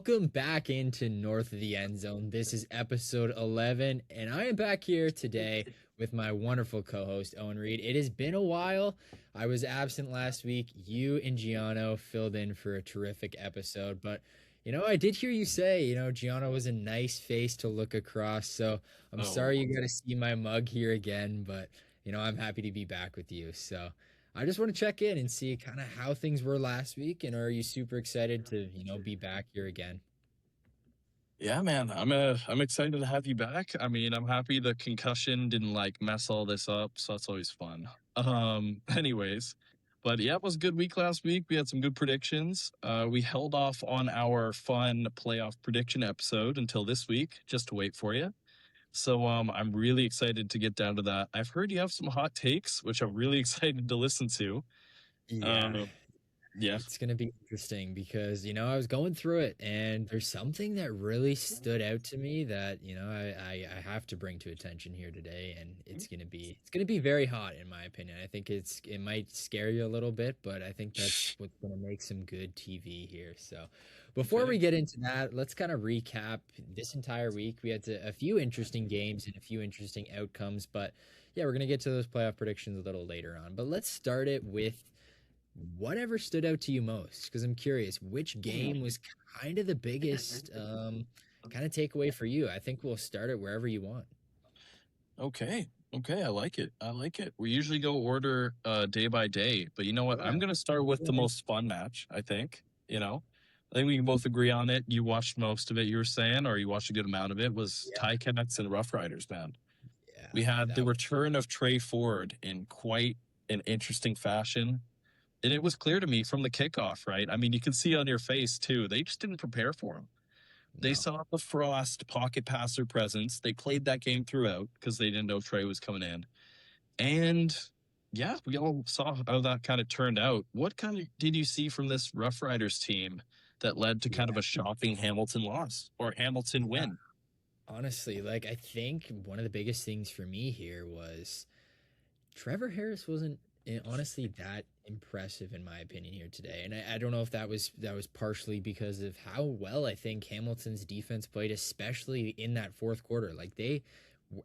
welcome back into North of the End Zone. This is episode 11, and I am back here today with my wonderful co-host Owen Reid. It has been a while. I was absent last week. You and Giano filled in for a terrific episode, but I did hear you say, Giano was a nice face to look across. So I'm sorry you got to see my mug here again, but I'm happy to be back with you. So I just want to check in and see kind of how things were last week, and are you super excited to, be back here again? Yeah, man, I'm excited to have you back. I mean, I'm happy the concussion didn't like mess all this up, so that's always fun. Anyways, but yeah, it was a good week last week. We had some good predictions. We held off on our fun playoff prediction episode until this week, just to wait for you. So I'm really excited to get down to that. I've heard you have some hot takes, which I'm really excited to listen to. Yeah. Um, yeah. It's going to be interesting because, I was going through it and there's something that really stood out to me that, I have to bring to attention here today. And it's going to be very hot in my opinion. I think it might scare you a little bit, but I think that's what's going to make some good TV here. So before we Okay. get into that, let's kind of recap this entire week. We had a few interesting games and a few interesting outcomes, but yeah, we're going to get to those playoff predictions a little later on. But let's start it with whatever stood out to you most, because I'm curious which game was kind of the biggest kind of takeaway for you. I think we'll start it wherever you want. Okay. Okay, I like it. I like it. We usually go order day by day, but you know what? Yeah. I'm gonna start with the most fun match, I think. I think we can both agree on it. You watched most of it, you were saying, or you watched a good amount of it, was Yeah. Ticats and Rough Riders, man. Yeah, We had the that was return of Tre Ford in quite an interesting fashion. And it was clear to me from the kickoff, right? I mean, you can see on your face too. They just didn't prepare for him. They no. saw the Frost pocket passer presence. They played that game throughout because they didn't know Trey was coming in. And yeah, we all saw how that kind of turned out. What kind of did you see from this Rough Riders team that led to kind of Yeah. a shocking Hamilton loss or Hamilton Yeah. win? Honestly, like I think one of the biggest things for me here was Trevor Harris wasn't honestly that impressive in my opinion here today, and I don't know if that was partially because of how well I think Hamilton's defense played, especially in that fourth quarter. Like they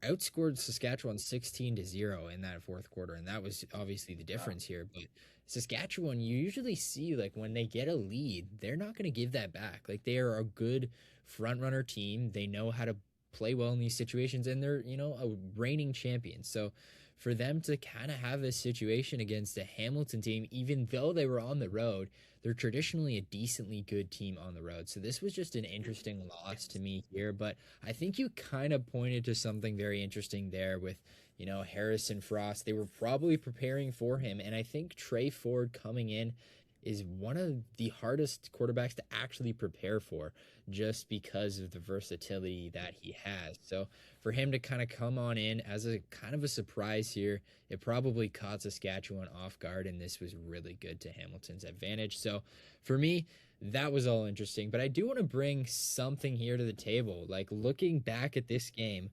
outscored Saskatchewan 16-0 in that fourth quarter, and that was obviously the difference here. But Saskatchewan, you usually see like when they get a lead, they're not going to give that back. Like they are a good front runner team. They know how to play well in these situations, and they're a reigning champion. So for them to kind of have this situation against a Hamilton team, even though they were on the road, they're traditionally a decently good team on the road. So this was just an interesting loss to me here. But I think you kind of pointed to something very interesting there with, Harrison Frost. They were probably preparing for him. And I think Tre Ford coming in is one of the hardest quarterbacks to actually prepare for just because of the versatility that he has. So for him to kind of come on in as a kind of a surprise here, it probably caught Saskatchewan off guard, and this was really good to Hamilton's advantage. So for me, that was all interesting. But I do want to bring something here to the table. Like looking back at this game,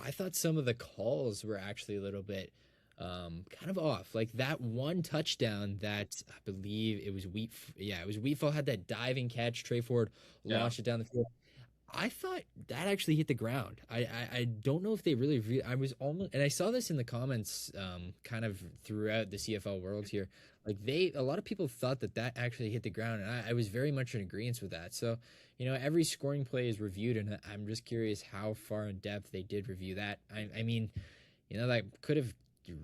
I thought some of the calls were actually a little bit kind of off. Like that one touchdown that I believe it was yeah, it was Wheatfall had that diving catch. Tre Ford Yeah. launched it down the field. I thought that actually hit the ground. I don't know if they really I was almost, and I saw this in the comments kind of throughout the CFL world here. Like a lot of people thought that actually hit the ground, and I was very much in agreement with that. So, every scoring play is reviewed, and I'm just curious how far in depth they did review that. I mean, that could have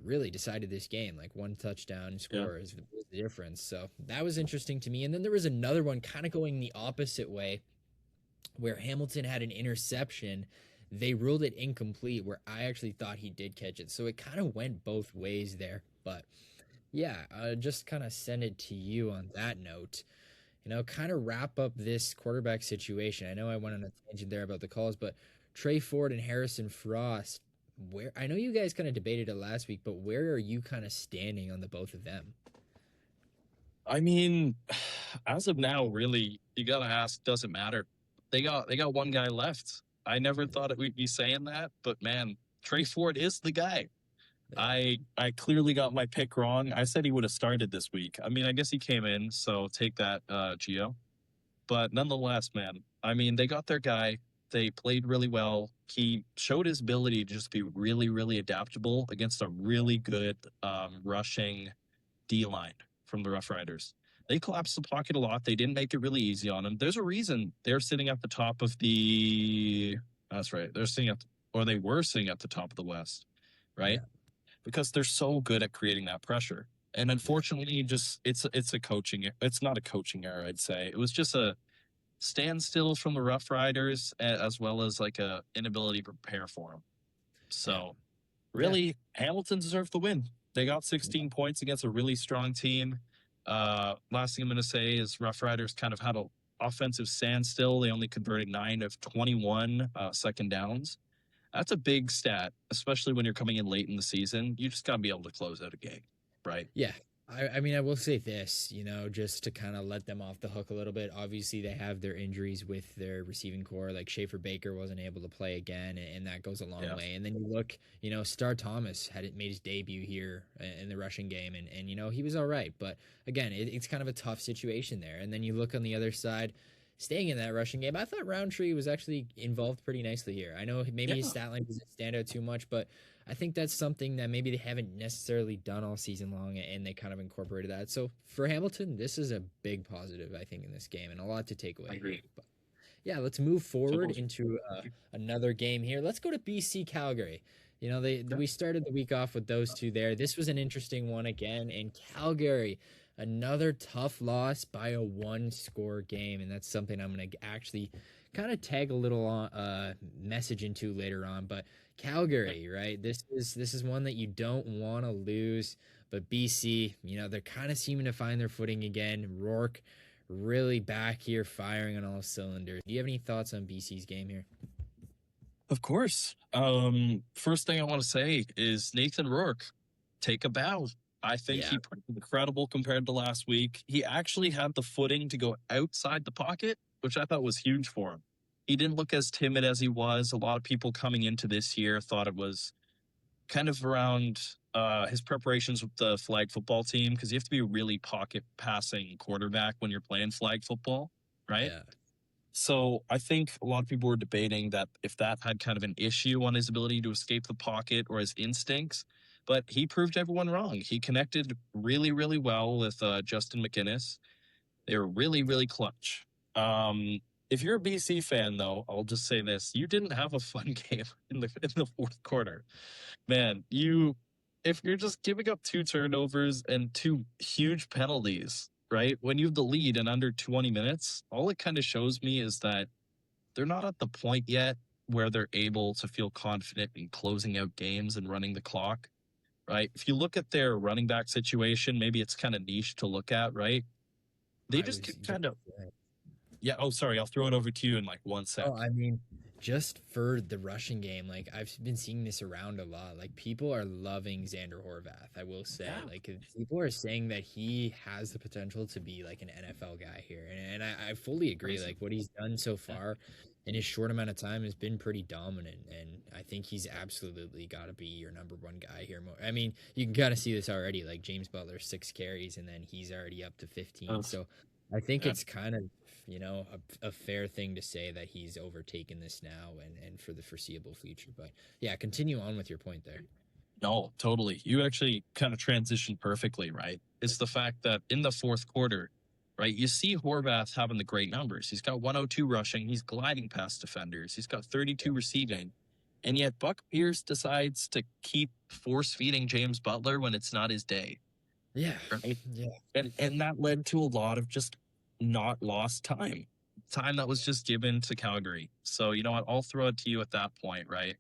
really decided this game. Like one touchdown Yeah. score is the difference. So that was interesting to me. And then there was another one kind of going the opposite way where Hamilton had an interception. They ruled it incomplete where I actually thought he did catch it. So it kind of went both ways there. But yeah, just kind of send it to you on that note. Kind of wrap up this quarterback situation. I know I went on a tangent there about the calls, but Tre Ford and Harrison Frost, where I know you guys kind of debated it last week, but where are you kind of standing on the both of them? I mean, as of now, really, you gotta ask, does it matter? They got one guy left. I never thought it we'd be saying that, but man, Tre Ford is the guy. Yeah. I clearly got my pick wrong. I said he would have started this week. I mean, I guess he came in, so take that, Gio. But nonetheless, man, I mean, they got their guy. They played really well. He showed his ability to just be really, really adaptable against a really good rushing D line from the Rough Riders. They collapsed the pocket a lot. They didn't make it really easy on him. There's a reason they're sitting at the top of the. That's right. They're sitting at, or they were sitting at the top of the West, right? Yeah. Because they're so good at creating that pressure. And unfortunately, just it's a coaching. It's not a coaching error, I'd say. It was just a standstill from the Rough Riders, as well as like a inability to prepare for them. So, really, Hamilton deserved the win. They got 16 points against a really strong team. Last thing I'm going to say is Rough Riders kind of had an offensive standstill. They only converted 9 of 21 second downs. That's a big stat, especially when you're coming in late in the season. You just got to be able to close out a game, right? Yeah. I mean, I will say this, just to kind of let them off the hook a little bit. Obviously, they have their injuries with their receiving core. Like Schaefer Baker wasn't able to play again, and that goes a long way. And then you look, Star Thomas made his debut here in the rushing game, and he was all right. But again, it's kind of a tough situation there. And then you look on the other side, staying in that rushing game, I thought Roundtree was actually involved pretty nicely here. I know maybe his stat line doesn't stand out too much, but I think that's something that maybe they haven't necessarily done all season long, and they kind of incorporated that. So for Hamilton, this is a big positive, I think, in this game, and a lot to take away. I agree. But yeah, let's move forward into another game here. Let's go to BC Calgary. We started the week off with those two there. This was an interesting one again, and Calgary, another tough loss by a one-score game, and that's something I'm going to actually kind of tag a little message into later on. But Calgary, right? This is one that you don't want to lose. But BC, they're kind of seeming to find their footing again. Rourke really back here firing on all cylinders. Do you have any thoughts on BC's game here? Of course. First thing I want to say is Nathan Rourke, take a bow. I think he played incredible compared to last week. He actually had the footing to go outside the pocket, which I thought was huge for him. He didn't look as timid as he was. A lot of people coming into this year thought it was kind of around his preparations with the flag football team, because you have to be a really pocket passing quarterback when you're playing flag football, right? Yeah. So I think a lot of people were debating that if that had kind of an issue on his ability to escape the pocket or his instincts, but he proved everyone wrong. He connected really, really well with Justin McInnes. They were really, really clutch. If you're a BC fan, though, I'll just say this: you didn't have a fun game in the fourth quarter, man. If you're just giving up 2 turnovers and 2 huge penalties, right? When you have the lead in under 20 minutes, all it kind of shows me is that they're not at the point yet where they're able to feel confident in closing out games and running the clock, right? If you look at their running back situation, maybe it's kind of niche to look at, right? They just kind of... Yeah. Oh, sorry. I'll throw it over to you in like 1 sec. Oh, I mean, just for the rushing game, like I've been seeing this around a lot. Like people are loving Xander Horvath. I will say, like people are saying that he has the potential to be like an NFL guy here, and I fully agree. Like what he's done so far in his short amount of time has been pretty dominant, and I think he's absolutely got to be your number 1 guy here. I mean, you can kind of see this already. Like James Butler, 6 carries, and then he's already up to 15. So I think it's kind of a fair thing to say that he's overtaken this now and for the foreseeable future. But yeah, continue on with your point there. No, totally. You actually kind of transitioned perfectly, right? It's the fact that in the fourth quarter, right, you see Horvath having the great numbers. He's got 102 rushing. He's gliding past defenders. He's got 32 receiving. And yet Buck Pierce decides to keep force feeding James Butler when it's not his day. Yeah. Right? Yeah. And that led to a lot of just not lost time that was just given to Calgary. So, you know what? I'll throw it to you at that point, right?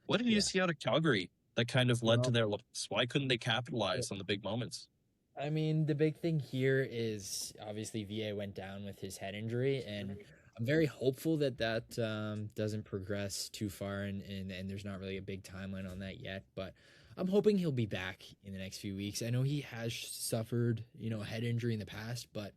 What did you see out of Calgary that kind of led to their loss? Why couldn't they capitalize on the big moments? I mean, the big thing here is obviously VA went down with his head injury, and I'm very hopeful that doesn't progress too far, and there's not really a big timeline on that yet, but I'm hoping he'll be back in the next few weeks. I know he has suffered, a head injury in the past, but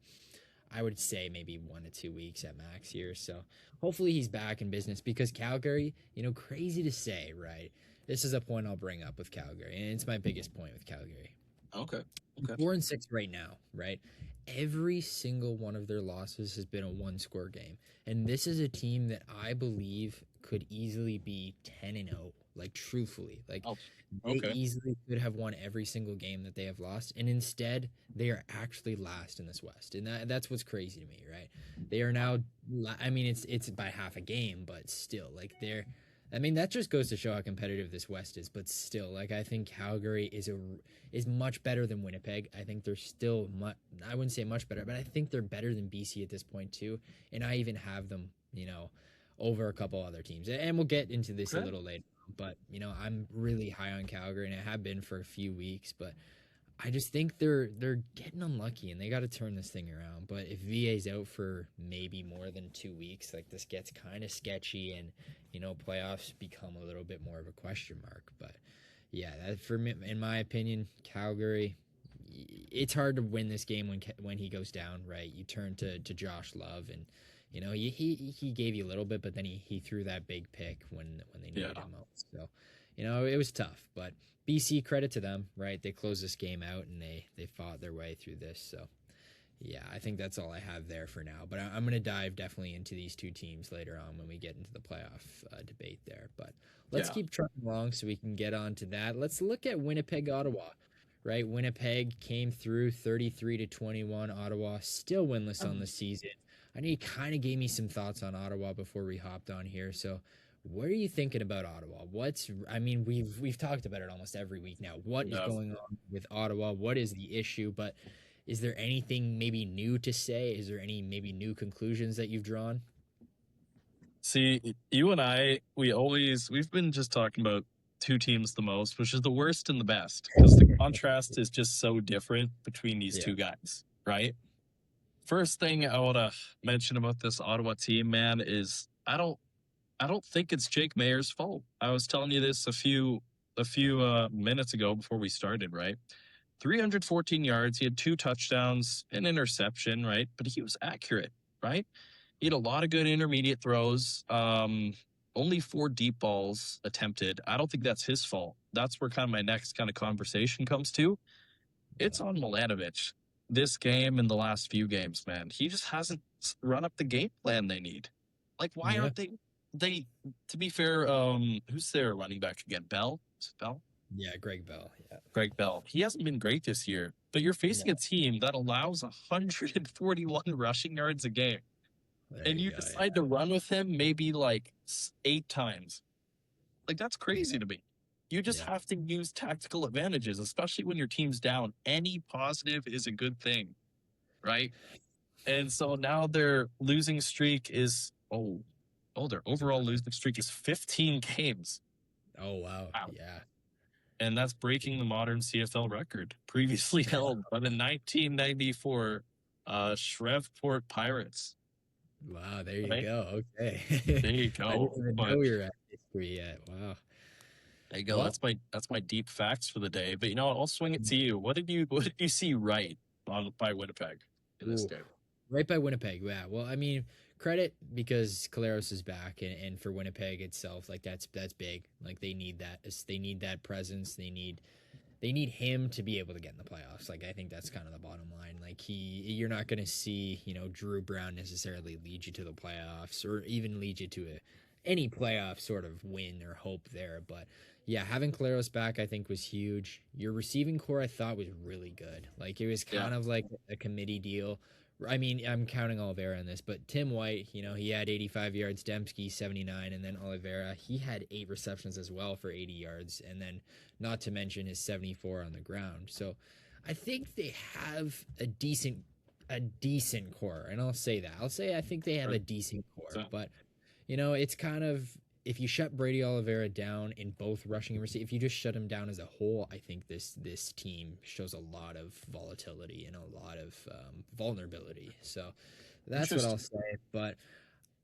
I would say maybe 1 to 2 weeks at max here. So hopefully he's back in business, because Calgary, crazy to say, right? This is a point I'll bring up with Calgary, and it's my biggest point with Calgary. Okay. Okay. 4-6 right now, right? Every single one of their losses has been a one-score game. And this is a team that I believe could easily be 10-0. Like, truthfully. Like, Oh, they okay. easily could have won every single game that they have lost. And instead, they are actually last in this West. And that's what's crazy to me, right? They are now, I mean, it's by half a game, but still, like, I mean, that just goes to show how competitive this West is. But still, like, I think Calgary is much better than Winnipeg. I think they're still I wouldn't say much better, but I think they're better than BC at this point too. And I even have them, over a couple other teams. And we'll get into this a little later. But, I'm really high on Calgary, and I have been for a few weeks, but I just think they're getting unlucky, and they got to turn this thing around. But if VA's out for maybe more than 2 weeks, like, this gets kind of sketchy, and playoffs become a little bit more of a question mark. But yeah, that for me, in my opinion, Calgary, it's hard to win this game when he goes down, right? You turn to Josh Love, and he gave you a little bit, but then he threw that big pick when they needed him most. So it was tough, but BC, credit to them, right? They closed this game out, and they fought their way through this. So yeah, I think that's all I have there for now. But I'm going to dive definitely into these two teams later on when we get into the playoff debate there. But let's keep trucking along so we can get on to that. Let's look at Winnipeg, Ottawa, right? Winnipeg came through 33-21. Ottawa still winless on the season. I know you kind of gave me some thoughts on Ottawa before we hopped on here. So what are you thinking about Ottawa? We've talked about it almost every week now. What is going on with Ottawa? What is the issue? But is there anything maybe new to say? Is there any maybe new conclusions that you've drawn? See, you and I, we've been just talking about two teams the most, which is the worst and the best, because the contrast is just so different between these two guys, right? First thing I want to mention about this Ottawa team, man, is I don't think it's Jake Mayer's fault. I was telling you this a few minutes ago before we started, right? 314 yards. He had 2 touchdowns, an interception, right? But he was accurate, right? He had a lot of good intermediate throws. Only 4 deep balls attempted. I don't think that's his fault. That's where kind of my next kind of conversation comes to. It's on Milanovic. This game and the last few games, man, he just hasn't run up the game plan they need. Like, why aren't they, to be fair, who's their running back again? Bell? Is it Bell? Yeah, Greg Bell. Yeah. Greg Bell. He hasn't been great this year, but you're facing a team that allows 141 rushing yards a game. And you decide to run with him maybe like 8 times. Like, that's crazy to me. You just have to use tactical advantages, especially when your team's down. Any positive is a good thing, right? And so now their losing streak is, their overall losing streak is 15 games. Oh, wow. Yeah. And that's breaking the modern CFL record, previously held by the 1994 Shreveport Pirates. Wow, there you go. Okay. There you go. I didn't even know we were at history yet. Wow. There you go. Well, that's my deep facts for the day. But I'll swing it to you. What did you see right by Winnipeg in this game? Right by Winnipeg, yeah. Well, I mean, credit because Collaros is back, and for Winnipeg itself, like that's big. Like they need that. They need that presence. They need him to be able to get in the playoffs. Like I think that's kind of the bottom line. Like you're not going to see Drew Brown necessarily lead you to the playoffs or even lead you to any playoff sort of win or hope there. But yeah, having Collaros back I think was huge. Your receiving core I thought was really good. Like it was kind of like a committee deal. I mean, I'm counting Oliveira in this, but Tim White, he had 85 yards, Dembski 79, and then Oliveira, he had 8 receptions as well for 80 yards, and then not to mention his 74 on the ground. So I think they have a decent core, and I'll say that. I think they have a decent core, but it's kind of, if you shut Brady Oliveira down in both rushing and receiving, if you just shut him down as a whole, I think this team shows a lot of volatility and a lot of vulnerability. So that's what I'll say. But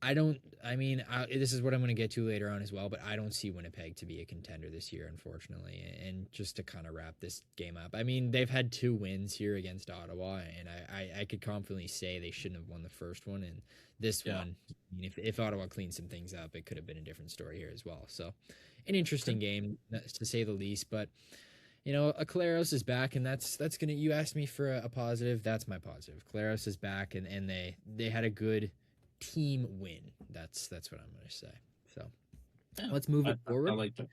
this is what I'm going to get to later on as well, but I don't see Winnipeg to be a contender this year, unfortunately. And just to kind of wrap this game up, I mean, they've had 2 wins here against Ottawa, and I could confidently say they shouldn't have won the first one. And this one, I mean, if Ottawa cleaned some things up, it could have been a different story here as well. So an interesting game, to say the least. But a Collaros is back, and that's gonna. You asked me for a positive. That's my positive. Collaros is back, and they had a good team win. That's what I'm gonna say. So Yeah, let's move it I forward. like that.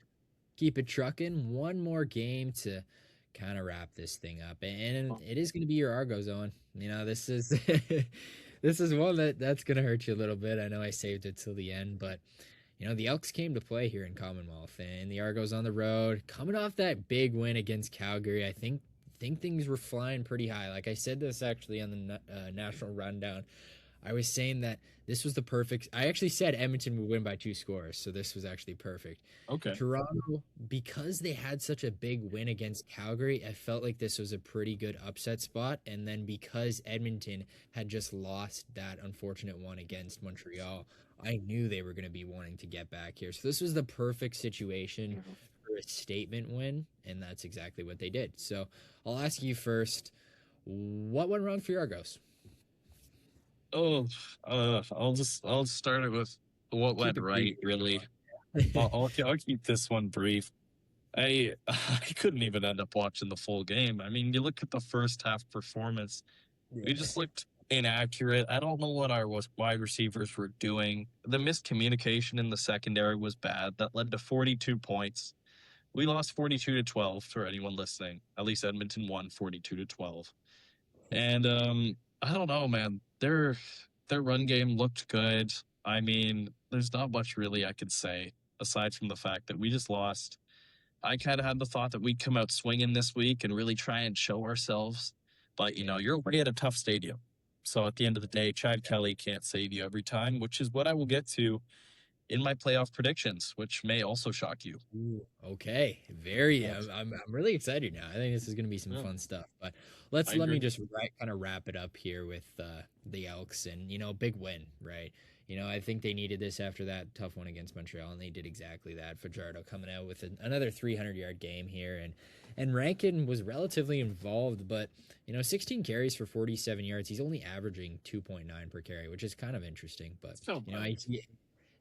Keep it trucking. One more game to kind of wrap this thing up, and it is gonna be your Argos on. This is this is one that's gonna hurt you a little bit. I know I saved it till the end, but the Elks came to play here in Commonwealth, and the Argos on the road, coming off that big win against Calgary. I think things were flying pretty high. Like I said this actually on the national rundown. I was saying that this was the perfect. I actually said Edmonton would win by 2 scores, so this was actually perfect. Okay. Toronto, because they had such a big win against Calgary, I felt like this was a pretty good upset spot. And then because Edmonton had just lost that unfortunate one against Montreal, I knew they were going to be wanting to get back here. So this was the perfect situation for a statement win, and that's exactly what they did. So I'll ask you first, what went wrong for your Argos? Oh, I'll start it with what went right. Really, I'll keep this one brief. I couldn't even end up watching the full game. I mean, you look at the first half performance, we just looked inaccurate. I don't know what our wide receivers were doing. The miscommunication in the secondary was bad. That led to 42 points. We lost 42-12 for anyone listening. At least Edmonton won 42-12. And I don't know, man. Their run game looked good. I mean, there's not much really I could say aside from the fact that we just lost. I kind of had the thought that we'd come out swinging this week and really try and show ourselves. But, you're away at a tough stadium. So at the end of the day, Chad Kelly can't save you every time, which is what I will get to in my playoff predictions, which may also shock you. Ooh, okay, very. I'm really excited now. I think this is going to be some fun stuff. But let me just kind of wrap it up here with the Elks and big win, right? I think they needed this after that tough one against Montreal, and they did exactly that. Fajardo coming out with another 300-yard game here, and Rankin was relatively involved, but 16 carries for 47 yards. He's only averaging 2.9 per carry, which is kind of interesting. But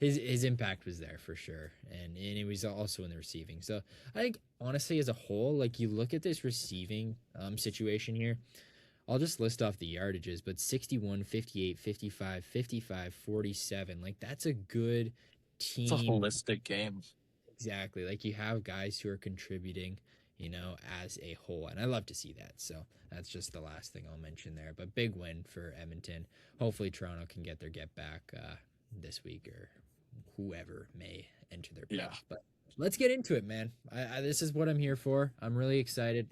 his impact was there for sure, and he was also in the receiving. So I think honestly, as a whole, like you look at this receiving situation here, I'll just list off the yardages, but 61, 58, 55, 55, 47. Like that's a good team. It's a holistic game. Exactly. Like you have guys who are contributing, as a whole, and I love to see that. So that's just the last thing I'll mention there. But big win for Edmonton. Hopefully Toronto can get back this week, or whoever may enter their pitch. But let's get into it, man. This is what I'm here for. I'm really excited.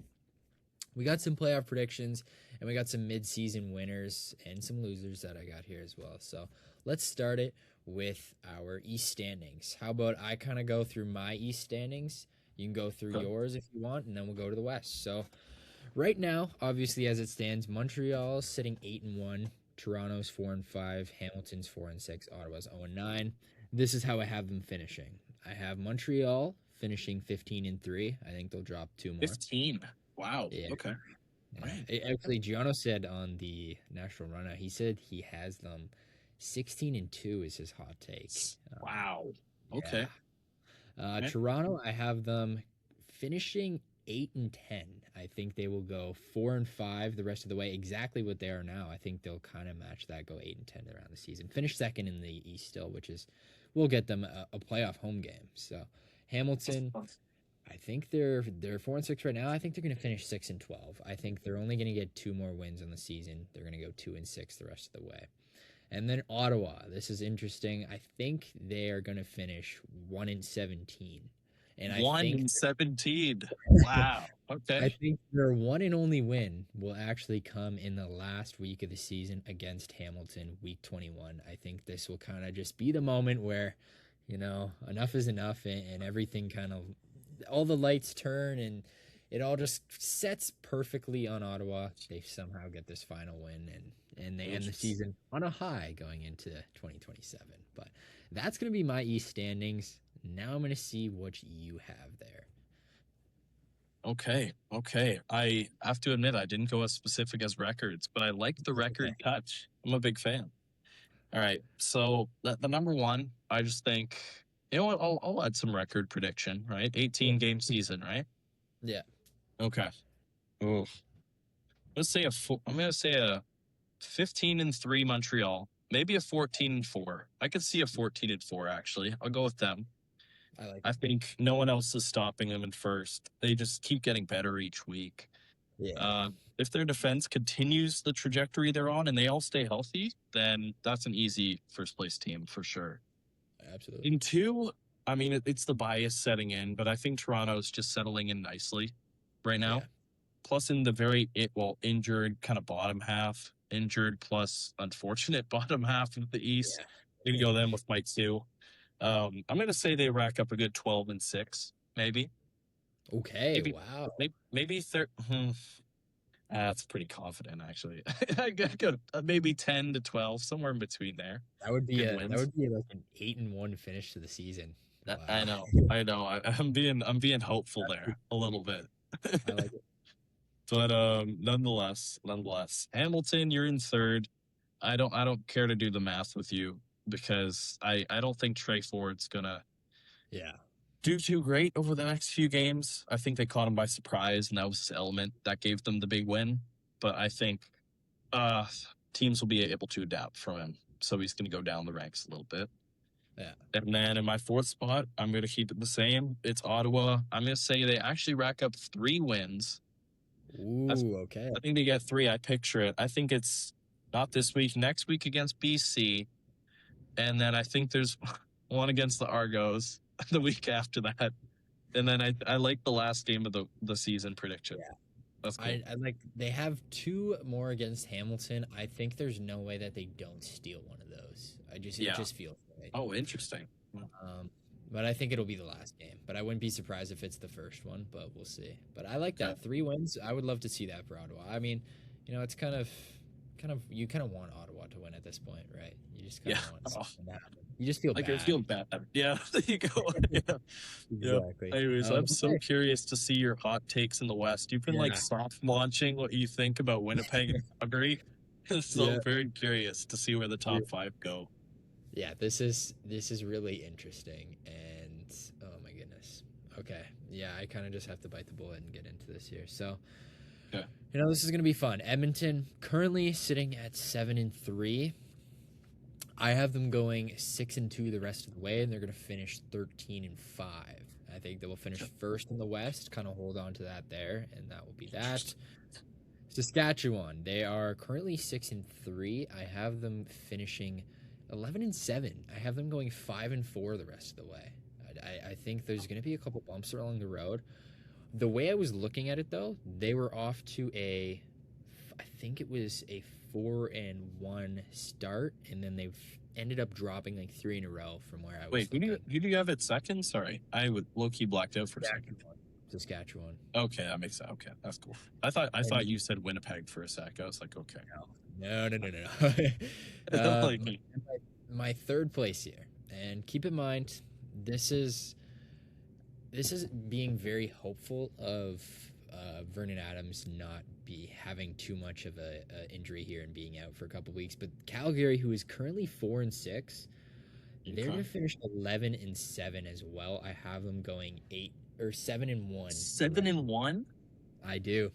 We got some playoff predictions, and we got some mid-season winners and some losers that I got here as well. So let's start it with our East standings. How about I kind of go through my East standings? You can go through yours if you want, and then we'll go to the West. So right now, obviously as it stands, Montreal's sitting 8-1. Toronto's 4-5, Hamilton's 4-6, Ottawa's 0-9. This is how I have them finishing. I have Montreal finishing 15-3. I think they'll drop 2 more. 15. Wow. Yeah. Okay. Actually, Gianno said on the national runner, he said he has them 16-2 is his hot take. Wow. Okay. Toronto, I have them finishing 8-10. I think they will go 4-5 the rest of the way, exactly what they are now. I think they'll kind of match that, go 8-10 around the season. Finish second in the East still, which is will get them a playoff home game. So Hamilton, I think they're 4-6 right now. I think they're going to finish 6-12. I think they're only going to get 2 more wins on the season. They're going to go 2-6 the rest of the way. And then Ottawa, this is interesting. I think they are going to finish 1-17. And 1-17. Wow. Okay. I think their one and only win will actually come in the last week of the season against Hamilton, week 21. I think this will kind of just be the moment where, enough is enough, and everything kind of, all the lights turn, and it all just sets perfectly on Ottawa. They somehow get this final win, and they end the season on a high going into 2027. But that's going to be my East standings. Now I'm going to see what you have there. Okay. I have to admit, I didn't go as specific as records, but I like the record touch. I'm a big fan. All right. So the number one, I just think, you know what? I'll add some record prediction, right? 18-game season, right? Yeah. Okay. Ooh. I'm gonna say a 15-3 Montreal. Maybe a 14-4. I could see a 14-4 actually. I'll go with them. I like I it. think no one else is stopping them in first. They just keep getting better each week. Yeah, If their defense continues the trajectory they're on and they all stay healthy, then that's an easy first place team for sure. absolutely. In two, I mean, it's the bias setting in, but I think Toronto's just settling in nicely right now. Yeah. Plus, in the injured kind of bottom half, injured plus unfortunate bottom half of the East, Yeah. maybe go them with Mike too. I'm going to say they rack up a good 12-6, maybe. Okay. Maybe, Wow. maybe third. That's pretty confident, actually. I got maybe 10-12, somewhere in between there. Good That wins. would be like an 8-1 finish to the season. I Wow. know. I'm being hopeful there a little bit. I like it. But nonetheless, Hamilton, you're in third. I don't care to do the math with you because I don't think Tre Ford's gonna Yeah. do too great over the next few games. I think they caught him by surprise, and that was his element that gave them the big win. But I think teams will be able to adapt from him, so he's gonna go down the ranks a little bit. Yeah. And then in my fourth spot, I'm gonna keep it the same. It's Ottawa. I'm gonna say they actually rack up 3 wins. Ooh, okay. I think they get 3. I picture it. I think it's not this week, next week against BC. And then I think there's one against the Argos the week after that. And then I like the last game of the season prediction. Yeah. That's cool. I like they have 2 more against Hamilton. I think there's no way that they don't steal one of those. It just feels right. Oh, interesting. But I think it'll be the last game. But I wouldn't be surprised if it's the first one, but we'll see. But I like that. 3 wins. I would love to see that for Ottawa. I mean, it's kind of you kind of want Ottawa to win at this point, right? You just kind of want something to happen. You just feel bad. I feel bad. Yeah, there you go. Exactly. Anyways, I'm so curious to see your hot takes in the West. You've been like soft launching what you think about Winnipeg and Calgary. So I'm very curious to see where the top 5 go. Yeah, this is really interesting, and oh my goodness. Okay, yeah, I kind of just have to bite the bullet and get into this here. So, this is gonna be fun. Edmonton currently sitting at 7-3. I have them going 6-2 the rest of the way, and they're gonna finish 13-5. I think they will finish first in the West. Kind of hold on to that there, and that will be that. Saskatchewan, they are currently 6-3. I have them finishing 11-7. I have them going 5-4 the rest of the way. I think there's going to be a couple bumps along the road. The way I was looking at it, though, they were off to I think it was a 4-1 start, and then they've ended up dropping like 3 in a row from where I was. Wait, who do you have at second? Sorry, I would low-key blacked out for a second. Saskatchewan. Okay, that makes sense. Okay, that's cool. I thought you said Winnipeg for a sec. I was like, okay. No. My third place here, and keep in mind, this is being very hopeful of Vernon Adams not be having too much of a injury here and being out for a couple weeks. But Calgary, who is currently 4-6, they're going to finish 11-7 as well. I have them going 7-1. 7-1? I do.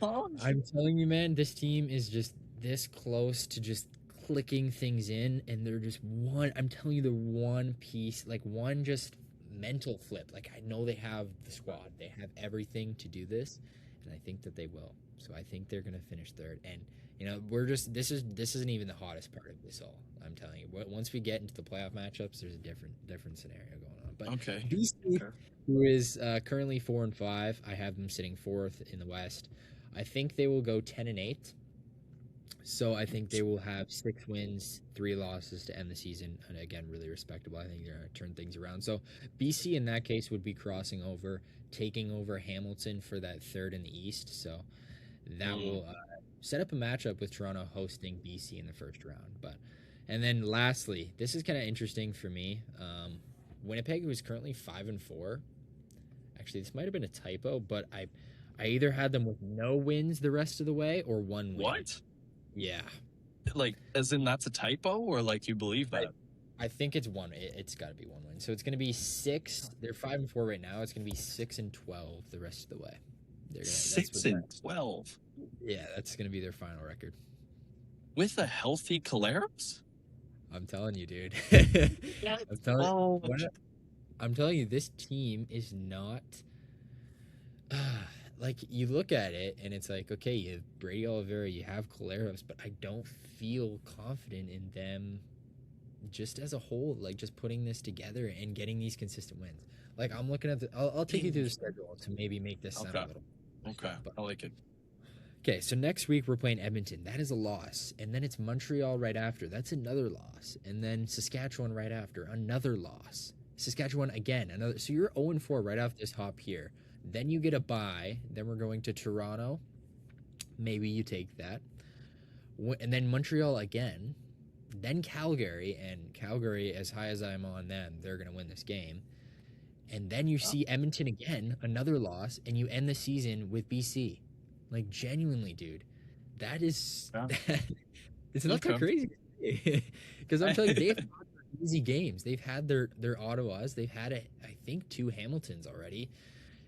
Oh, I'm telling you, man, this team is just this close to just clicking things in, and they're just I'm telling you, the one piece, like one just mental flip. Like, I know they have the squad, they have everything to do this, and I think that they will. So I think they're gonna finish third. And this isn't even the hottest part of this all. I'm telling you, once we get into the playoff matchups, there's a different scenario going on. But okay. BC, who is currently 4-5, I have them sitting 4th in the West. I think they will go 10-8. So I think they will have 6 wins, 3 losses to end the season. And again, really respectable. I think they're going to turn things around. So BC in that case would be crossing over, taking over Hamilton for that 3rd in the East. So that will set up a matchup with Toronto hosting BC in the first round. And then lastly, this is kind of interesting for me. Winnipeg, who is currently 5-4. Actually, this might have been a typo, but I either had them with no wins the rest of the way or 1 win. What? Yeah. Like, as in that's a typo, or like you believe that? I think it's one. It's got to be one win. So it's going to be 6. They're 5-4 right now. It's going to be 6-12 the rest of the way. They're gonna, 6-12. Yeah, that's going to be their final record. With a healthy Collaros? I'm telling you, dude. Yeah. I'm telling you, this team is not. Like, you look at it and it's like, okay, you have Brady Oliveira, you have Collaros, but I don't feel confident in them just as a whole, like just putting this together and getting these consistent wins. Like, I'm looking at I'll take you through the schedule to maybe make this sound a little. Okay, I like it. Okay, so next week we're playing Edmonton. That is a loss. And then it's Montreal right after. That's another loss. And then Saskatchewan right after. Another loss. Saskatchewan again. Another. So you're 0-4 right off this hop here. Then you get a bye. Then we're going to Toronto. Maybe you take that. And then Montreal again. Then Calgary. And Calgary, as high as I'm on them, they're going to win this game. And then you see Edmonton again, another loss, and you end the season with BC. Like, genuinely, dude, that is it's not that crazy. Because I'm telling you, they've had easy games. They've had their Ottawas. They've had I think 2 Hamiltons already.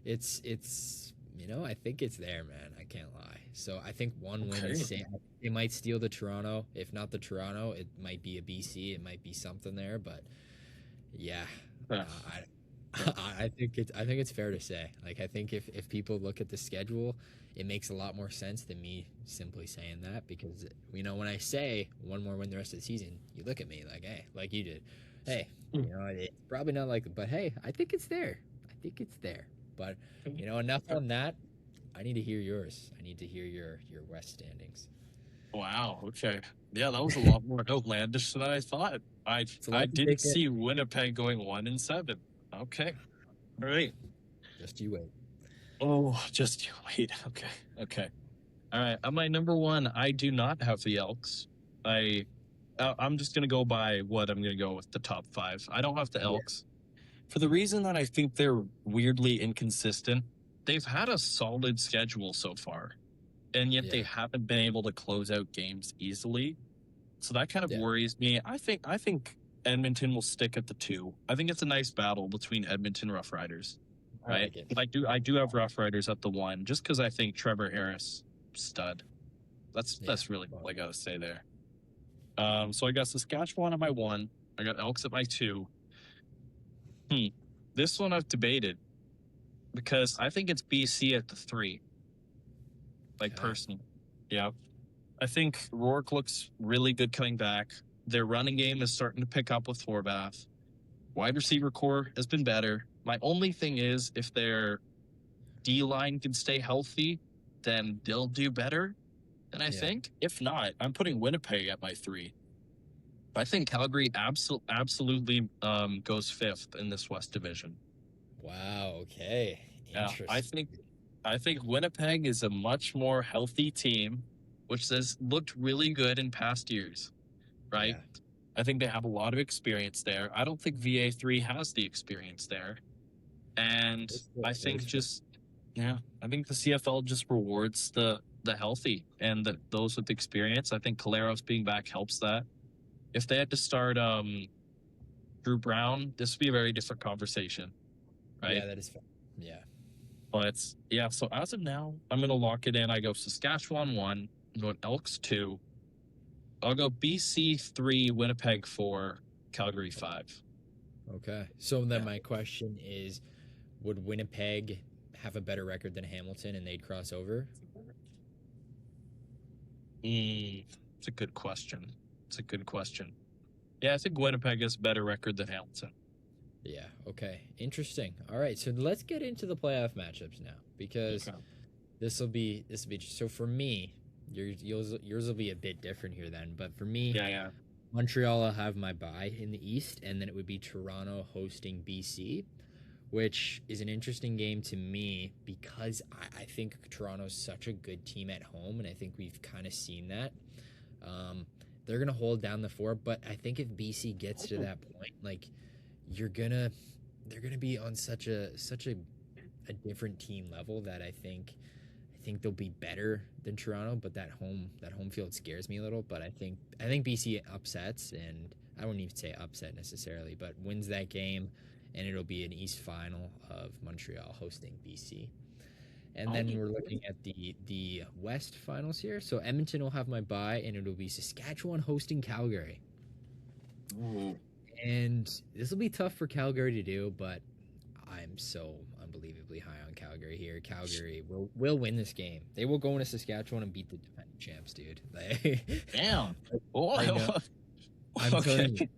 It's I think it's there, man. I can't lie. So I think one win is safe. They might steal the Toronto. If not the Toronto, it might be a BC. It might be something there. But yeah, I think it's fair to say. Like, I think if people look at the schedule, it makes a lot more sense than me simply saying that, because when I say one more win the rest of the season, you look at me like, hey, like you did, hey, it's probably not like, but hey, I think it's there. But enough on that. I need to hear yours. I need to hear your West standings. Wow. Okay. Yeah, that was a lot more outlandish than I thought. I didn't see Winnipeg going 1-7. Okay. All right. Just you wait. Oh, just you wait. Okay. All right. On my number 1, I do not have the Elks. I'm just gonna go by what I'm gonna go with the top 5. I don't have the Elks for the reason that I think they're weirdly inconsistent. They've had a solid schedule so far, and yet they haven't been able to close out games easily. So that kind of worries me. I think Edmonton will stick at the 2. I think it's a nice battle between Edmonton Rough Riders. Right. I do have Rough Riders at the 1, just because I think Trevor Harris, stud. That's really all I gotta say there. So I got Saskatchewan at my 1. I got Elks at my 2. This one I've debated, because I think it's BC at the 3. Like, personally. Yeah. I think Rourke looks really good coming back. Their running game is starting to pick up with Horvath. Wide receiver core has been better. My only thing is, if their D-line can stay healthy, then they'll do better. And I think, if not, I'm putting Winnipeg at my 3. I think Calgary absolutely goes 5th in this West Division. Wow. Okay. Interesting. Yeah, I think Winnipeg is a much more healthy team, which has looked really good in past years, right? Yeah. I think they have a lot of experience there. I don't think VA3 has the experience there. And I think I think the CFL just rewards the healthy and those with experience. I think Collaros being back helps that. If they had to start Drew Brown, this would be a very different conversation, right? Yeah, that is fun. Yeah. But so as of now, I'm going to lock it in. I go Saskatchewan 1, I'm going Elks 2. I'll go BC 3, Winnipeg 4, Calgary 5. Okay. So then my question is, would Winnipeg have a better record than Hamilton and they'd cross over? It's a good question. Yeah, I think Winnipeg has a better record than Hamilton. Yeah, okay. Interesting. All right, so let's get into the playoff matchups now, because this will be so for me, yours will be a bit different here then, but for me, Montreal will have my bye in the East, and then it would be Toronto hosting BC, which is an interesting game to me because I think Toronto's such a good team at home, and I think we've kind of seen that. They're going to hold down the 4, but I think if BC gets to that point, like, they're going to be on such a different team level that I think they'll be better than Toronto, but that home field scares me a little, but I think BC upsets, and I wouldn't even say upset necessarily, but wins that game, and it'll be an East final of Montreal hosting BC. And then we're looking at the West finals here. So Edmonton will have my bye, and it'll be Saskatchewan hosting Calgary. Ooh. And this will be tough for Calgary to do, but I'm so unbelievably high on Calgary here. Calgary will win this game. They will go into Saskatchewan and beat the defending champs, dude. Damn. I'm Okay. telling you,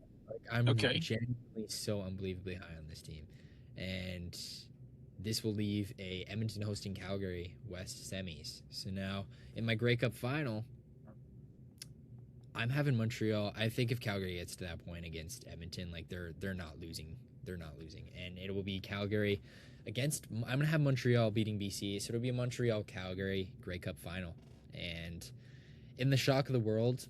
I'm Okay. genuinely so unbelievably high on this team. And this will leave a Edmonton hosting Calgary West semis. So now in my Grey Cup final, I'm having Montreal. I think if Calgary gets to that point against Edmonton, like they're not losing. They're not losing. And it will be Calgary against, I'm going to have Montreal beating BC. So it'll be a Montreal-Calgary Grey Cup final. And in the shock of the world,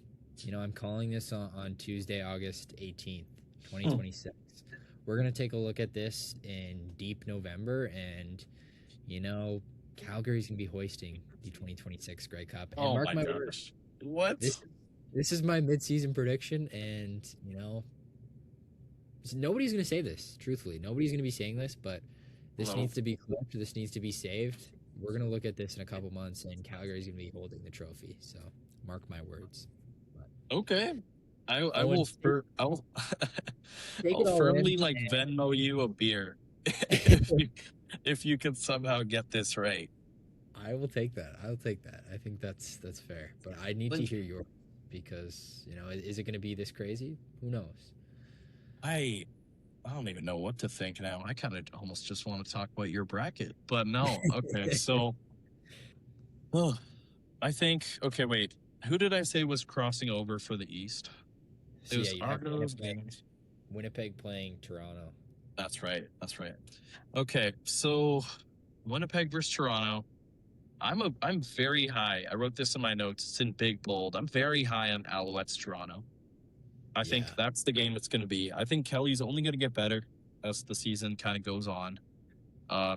I'm calling this on Tuesday, August 18th, 2026. We're going to take a look at this in deep November, and, Calgary's going to be hoisting the 2026 Grey Cup. And mark my gosh. What? This is my midseason prediction, and, nobody's going to say this, truthfully. Nobody's going to be saying this, but this needs to be clipped. This needs to be saved. We're going to look at this in a couple months, and Calgary's going to be holding the trophy. So, mark my words. Okay. I'll I'll firmly Venmo you a beer if you can somehow get this right. I will take that. I think that's fair. But I need to hear yours because, is it going to be this crazy? Who knows? I don't even know what to think now. I kind of almost just want to talk about your bracket, but no. Okay, so I think. Okay, wait. Who did I say was crossing over for the East? So, it was Argos. Winnipeg playing Toronto. That's right. Okay, so Winnipeg versus Toronto. I'm very high. I wrote this in my notes. It's in big bold. I'm very high on Alouettes Toronto. I think that's the game it's going to be. I think Kelly's only going to get better as the season kind of goes on.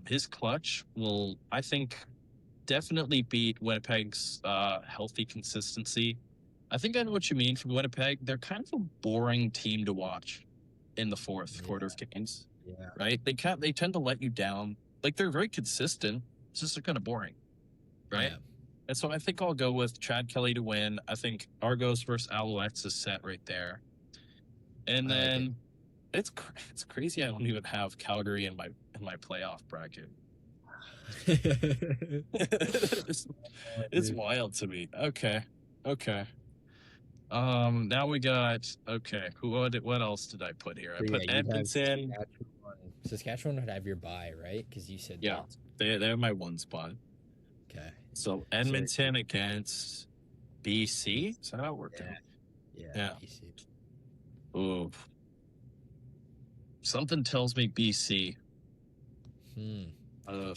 His clutch will, I think, definitely beat Winnipeg's healthy consistency. I think I know what you mean from Winnipeg. They're kind of a boring team to watch in the fourth quarter of games. Yeah. Right? They tend to let you down. Like, they're very consistent. It's just they're kind of boring. Right? Yeah. And so I think I'll go with Chad Kelly to win. I think Argos versus Alouettes is set right there. And then it's crazy I don't even have Calgary in my playoff bracket. It's wild to me. Okay. Now we got what else did I put here? I put Edmonton. Saskatchewan would have your bye, right? Because you said they have my one spot. Okay. So Edmonton against BC. Is that how it worked out? Yeah. BC. Ooh. Something tells me BC. So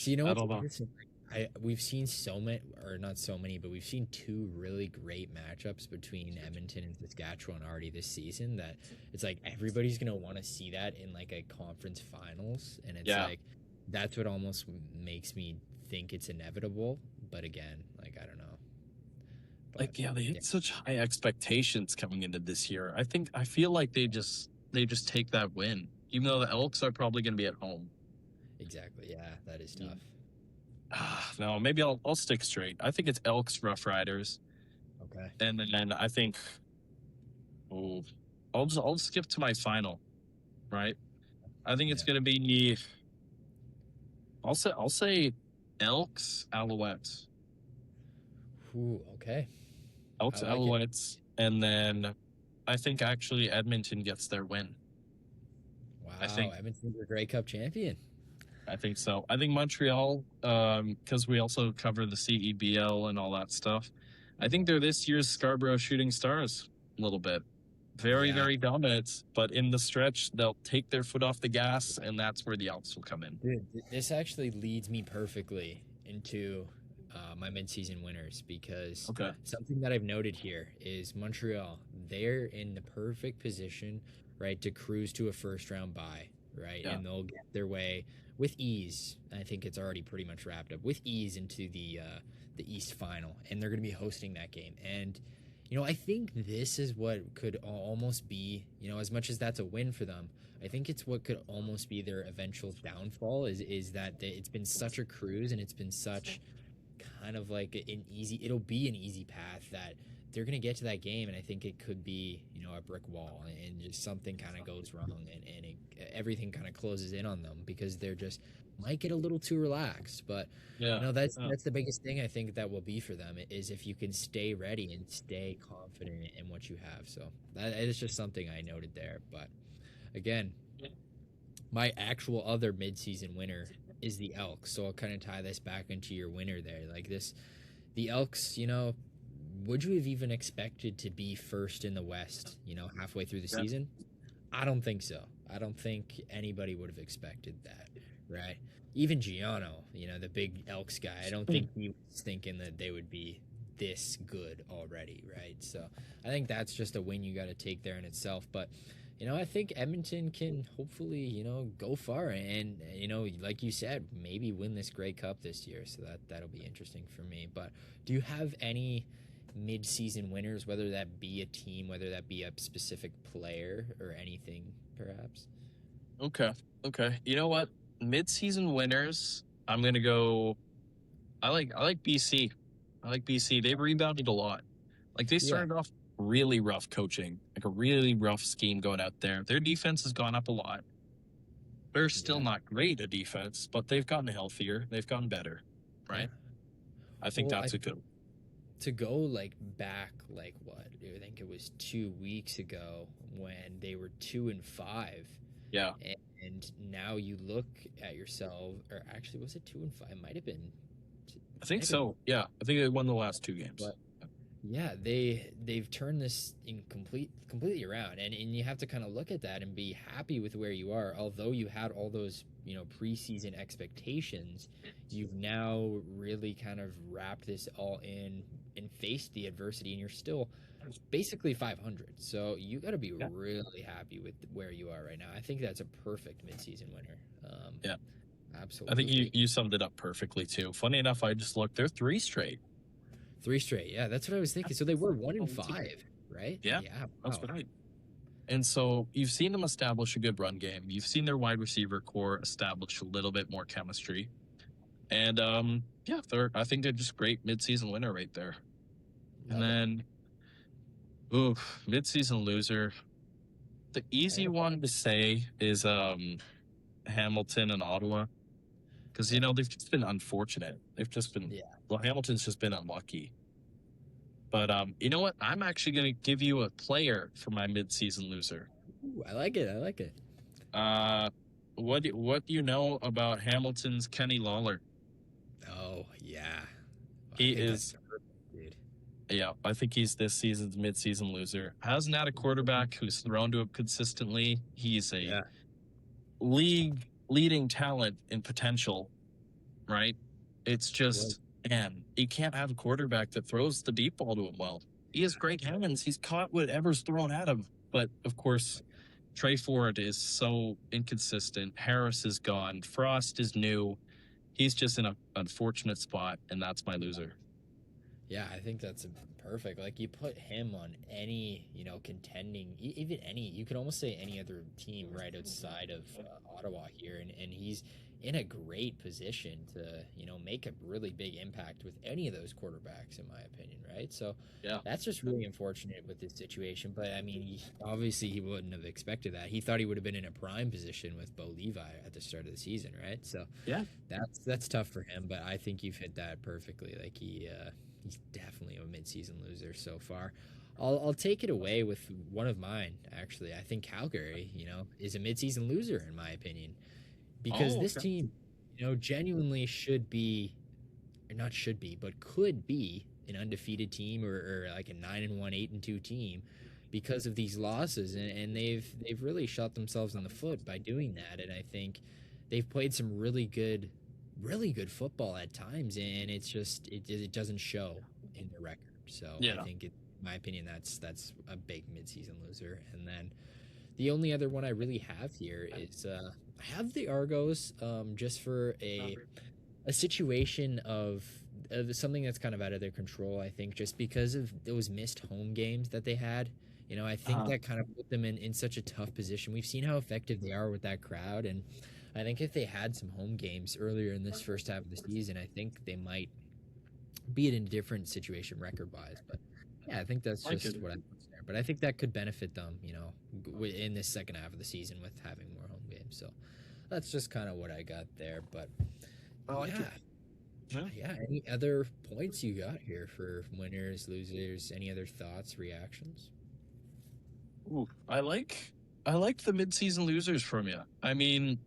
we've seen so many, or not so many, but we've seen two really great matchups between Edmonton and Saskatchewan already this season that it's like everybody's going to want to see that in like a conference finals. And it's like, that's what almost makes me think it's inevitable. But again, like, I don't know. But, they had such high expectations coming into this year. I feel like they just take that win, even though the Elks are probably going to be at home. Exactly. Yeah, that is tough. No, maybe I'll stick straight. I think it's Elks Rough Riders. Okay. And then I think I'll skip to my final, right? I think it's gonna be I'll say Elks Alouettes. Ooh, okay. Elks Alouettes, and then I think actually Edmonton gets their win. Wow, Edmonton's a Grey Cup champion. I think so. I think Montreal, because we also cover the CEBL and all that stuff. I think they're this year's Scarborough Shooting Stars a little bit. Very, very dominant, but in the stretch, they'll take their foot off the gas, and that's where the Elks will come in. Dude, this actually leads me perfectly into my midseason winners because something that I've noted here is Montreal. They're in the perfect position, right, to cruise to a first-round bye, right? Yeah. And they'll get their way with ease. I think it's already pretty much wrapped up with ease into the East final, and they're going to be hosting that game. And I think this is what could almost be, as much as that's a win for them, I think it's what could almost be their eventual downfall is that it's been such a cruise and it's been such kind of like it'll be an easy path that they're going to get to that game. And I think it could be, a brick wall and just something kind of goes wrong everything kind of closes in on them because they're just might get a little too relaxed. But Yeah. that's the biggest thing I think that will be for them is if you can stay ready and stay confident in what you have. So that is just something I noted there. But again, my actual other midseason winner is the Elks. So I'll kind of tie this back into your winner there. Like the Elks, would you have even expected to be first in the West, halfway through the season? I don't think so. I don't think anybody would have expected that, right? Even Giano, the big Elks guy, I don't think he was thinking that they would be this good already, right? So I think that's just a win you got to take there in itself. But I think Edmonton can hopefully, go far and, like you said, maybe win this Grey Cup this year. So that'll be interesting for me. But do you have any mid-season winners, whether that be a team, whether that be a specific player or anything, perhaps? Okay. You know what? Mid-season winners, I'm gonna go. I like BC. I like BC. They've rebounded a lot. Like they Yeah. started off really rough coaching, like a really rough scheme going out there. Their defense has gone up a lot. They're still Yeah. not great at defense, but they've gotten healthier. They've gotten better, Yeah. right? I think Well, that's a good. to go like back, like what? I think it was 2 weeks ago when they were 2-5. Yeah, And now you look at yourself, or actually, was it 2-5? It might have been. I think so. Yeah, I think they won the last two games. But yeah, they've turned this in completely around, and you have to kind of look at that and be happy with where you are. Although you had all those preseason expectations, you've now really kind of wrapped this all in and faced the adversity, and you're still basically 500. So you got to be really happy with where you are right now. I think that's a perfect midseason winner. Yeah, Absolutely. I think you summed it up perfectly too. Funny enough, I just looked. They're 3 straight. 3 straight. Yeah, that's what I was thinking. So they were 1-5, right? Yeah, Yeah. that's Wow. right. And so you've seen them establish a good run game. You've seen their wide receiver core establish a little bit more chemistry. And yeah, I think they're just great midseason winner right there. And then midseason loser. The easy one to say is Hamilton and Ottawa. Because they've just been unfortunate. They've just been well, Hamilton's just been unlucky. But you know what? I'm actually going to give you a player for my midseason loser. Ooh, I like it. What do you know about Hamilton's Kenny Lawler? Oh yeah, He is, dude. yeah. I think he's this season's midseason loser. Hasn't had a quarterback who's thrown to him consistently. He's a league leading talent in potential, right? It's just, man, you can't have a quarterback that throws the deep ball to him well. He has great hands. He's caught whatever's thrown at him. But, of course, Tre Ford is so inconsistent. Harris is gone. Frost is new. He's just in an unfortunate spot, and that's my loser. Yeah, I think that's perfect. Like you put him on any, contending, even any, you could almost say any other team right outside of Ottawa here, and he's in a great position to, make a really big impact with any of those quarterbacks, in my opinion, right? So yeah, that's just really unfortunate with this situation. But I mean, obviously he wouldn't have expected that. He thought he would have been in a prime position with Bo Levi at the start of the season, right? So yeah, that's tough for him. But I think you've hit that perfectly. Like he's definitely a midseason loser so far. I'll take it away with one of mine. Actually, I think Calgary, is a midseason loser in my opinion, because this team, genuinely should be, or not should be, but could be an undefeated team or like a 9-1, 8-2 team because of these losses, and they've really shot themselves in the foot by doing that. And I think they've played some really good football at times, and it's just it doesn't show in the record. So I think, in my opinion, that's a big midseason loser. And then the only other one I really have here is I have the Argos, just for a situation of something that's kind of out of their control, I think, just because of those missed home games that they had. I think that kind of put them in such a tough position. We've seen how effective they are with that crowd, and I think if they had some home games earlier in this first half of the season, I think they might be in a different situation record-wise. But yeah, I think that's just what I think there. But I think that could benefit them, in this second half of the season with having more home games. So that's just kind of what I got there. But I like it. Yeah. Any other points you got here for winners, losers? Any other thoughts, reactions? Ooh, I like the midseason losers from you. I mean,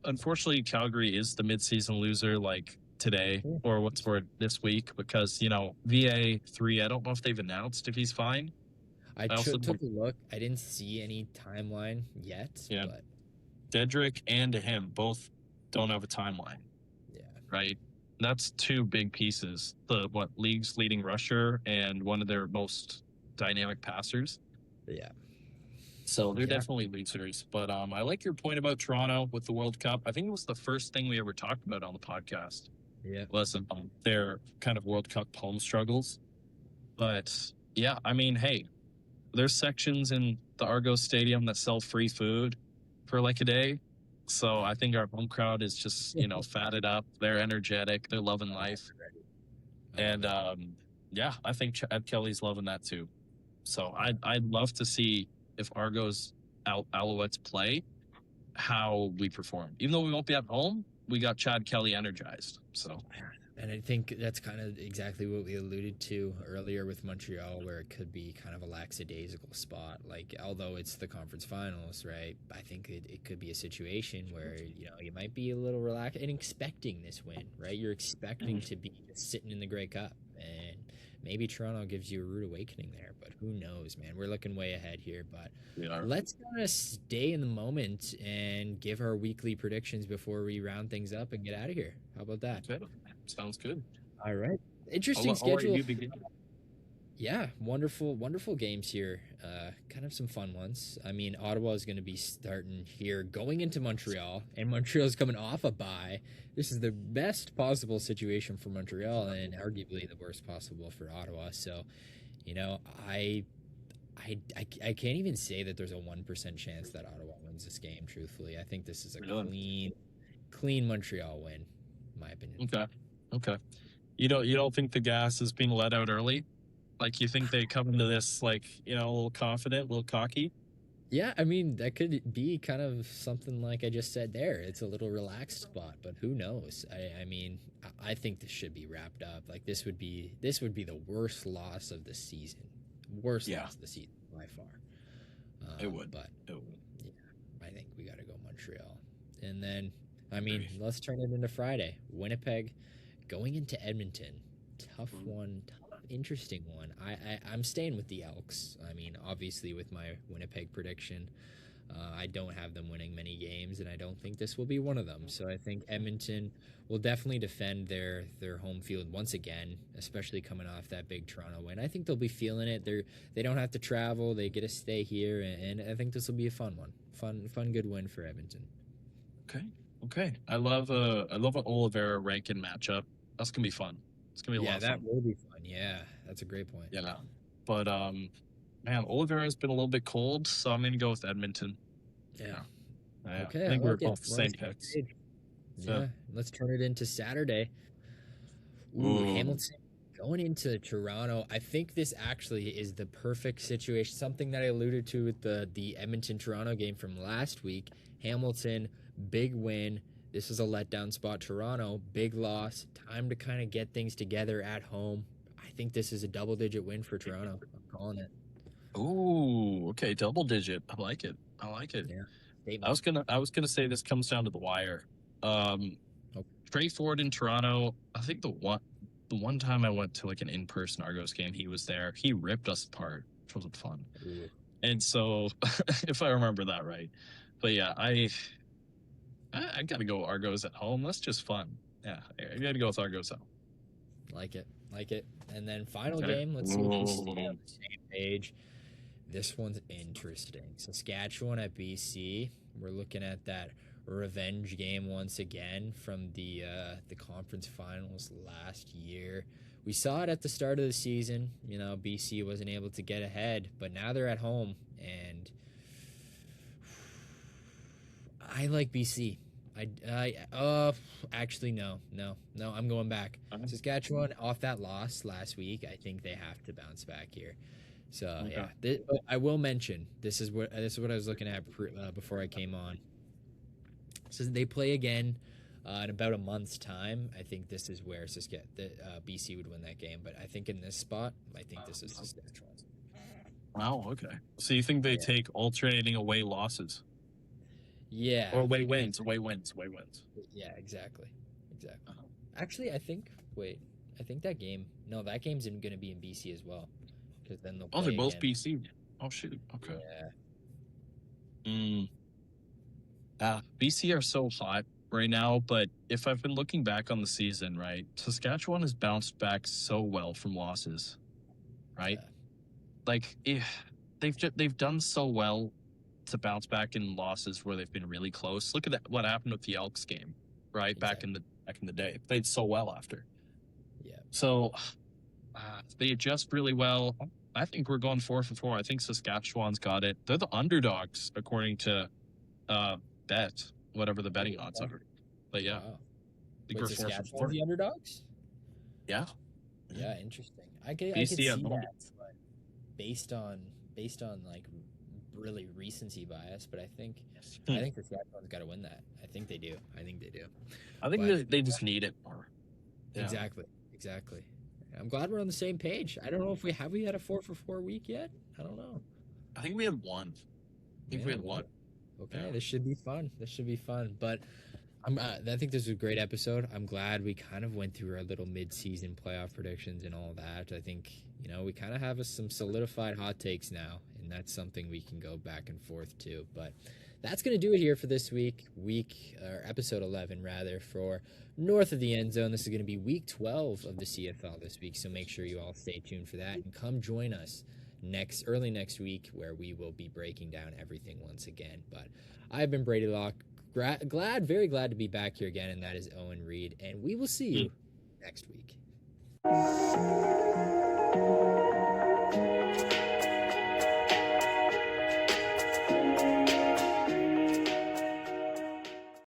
unfortunately Calgary is the midseason loser like today or what's for this week because VA3. I don't know if they've announced if he's fine. I took a look. I didn't see any timeline yet. Yeah, but Dedrick and him both don't have a timeline. Right, that's two big pieces. The league's leading rusher and one of their most dynamic passers. Yeah. So they're definitely losers. But I like your point about Toronto with the World Cup. I think it was the first thing we ever talked about on the podcast. Yeah. Was their kind of World Cup home struggles. But yeah, I mean, hey, there's sections in the Argos Stadium that sell free food for like a day. So I think our home crowd is just, fatted up. They're energetic. They're loving life. And I think Chad Kelly's loving that too. So I'd love to see if Argos Alouettes play, how we perform. Even though we won't be at home, we got Chad Kelly energized. So. And I think that's kind of exactly what we alluded to earlier with Montreal, where it could be kind of a lackadaisical spot. Like, although it's the conference finals, right? I think it could be a situation where, you might be a little relaxed and expecting this win, right? You're expecting to be sitting in the Grey Cup. And maybe Toronto gives you a rude awakening there, but who knows, man? We're looking way ahead here. But let's kind of stay in the moment and give our weekly predictions before we round things up and get out of here. How about that? Okay. Sounds good. All right. Interesting schedule. Yeah, wonderful games here. Kind of some fun ones. I mean, Ottawa is going to be starting here, going into Montreal, and Montreal's coming off a bye. This is the best possible situation for Montreal, and arguably the worst possible for Ottawa. So, I can't even say that there's a 1% chance that Ottawa wins this game. Truthfully, I think this is a clean Montreal win, in my opinion. Okay. You don't think the gas is being let out early? Like, you think they come into this, like, a little confident, a little cocky? Yeah, I mean, that could be kind of something like I just said there. It's a little relaxed spot, but who knows? I mean, I think this should be wrapped up. Like, this would be the worst loss of the season. Loss of the season by far. It would. Yeah, I think we got to go Montreal. And then, I mean, let's turn it into Friday. Winnipeg going into Edmonton. Tough one. Interesting one. I'm staying with the Elks. I mean, obviously with my Winnipeg prediction, I don't have them winning many games, and I don't think this will be one of them. So I think Edmonton will definitely defend their home field once again, especially coming off that big Toronto win. I think they'll be feeling it. They don't have to travel. They get to stay here, and I think this will be a fun one. Fun, good win for Edmonton. Okay. I love an Oliveira Rankin matchup. That's gonna be fun. It's gonna be a lot of fun. Yeah, that will be fun. Yeah, that's a great point. Yeah, but man, Oliveira's been a little bit cold, so I'm gonna go with Edmonton. Yeah. Okay. I think we're both the same picks. Yeah. Let's turn it into Saturday. Ooh, Hamilton going into Toronto. I think this actually is the perfect situation. Something that I alluded to with the Edmonton Toronto game from last week. Hamilton, big win. This is a letdown spot. Toronto, big loss. Time to kind of get things together at home. I think this is a double-digit win for Toronto. I'm calling it. Ooh, okay, double-digit. I like it. Yeah. I was gonna say this comes down to the wire. Tre Ford in Toronto. I think the one time I went to like an in-person Argos game, he was there. He ripped us apart, which was fun. Ooh. And so, if I remember that right, but yeah, I gotta go Argos at home. That's just fun. Yeah, I gotta go with Argos at home. Like it. And then final game. Let's see if we stay on the same page. This one's interesting. Saskatchewan at BC. We're looking at that revenge game once again from the conference finals last year. We saw it at the start of the season. You know, BC wasn't able to get ahead, but now they're at home, and I like BC. Actually, no. I'm going back. Saskatchewan, off that loss last week, I think they have to bounce back here. So Okay. yeah, I will mention this is what I was looking at before I came on. So they play again in about a month's time. I think this is where BC would win that game. But I think in this spot, I think this is Saskatchewan. Wow. Okay. So you think they take alternating away losses? Yeah. Or away wins. Yeah. Exactly. Actually, I think that game. No, that game's going to be in BC as well. Because then they'll. Oh, they're both BC. Oh shoot. Okay. Yeah. BC are so hot right now, but if I've been looking back on the season, right, Saskatchewan has bounced back so well from losses, right? Yeah. Like they've done so well to bounce back in losses where they've been really close. Look at what happened with the Elks game, right? Exactly. Back in the day, they played so well after. Yeah. So they adjust really well. I think we're going 4 for 4. I think Saskatchewan's got it. They're the underdogs according to bet, whatever the betting odds are. But yeah, Wow. I think Wait, we're 4 for 4. the underdogs? Yeah. Yeah, interesting. I could BC see at home. that, but based on like really recency bias, but I think the Saskatchewan's got to win that. I think they do. I think they just need it more. Yeah. Exactly. I'm glad we're on the same page. I don't know if we had a 4 for 4 week yet. I don't know. I think we had one. We had one. Okay, yeah. This should be fun. But I think this was a great episode. I'm glad we kind of went through our little mid-season playoff predictions and all that. I think, we kind of have some solidified hot takes now, and that's something we can go back and forth to. But that's going to do it here for this week, episode 11, rather, for North of the End Zone. This is going to be week 12 of the CFL this week, so make sure you all stay tuned for that and come join us early next week, where we will be breaking down everything once again. But I've been Brady Locke. Very glad to be back here again, and that is Owen Reid, and we will see you next week.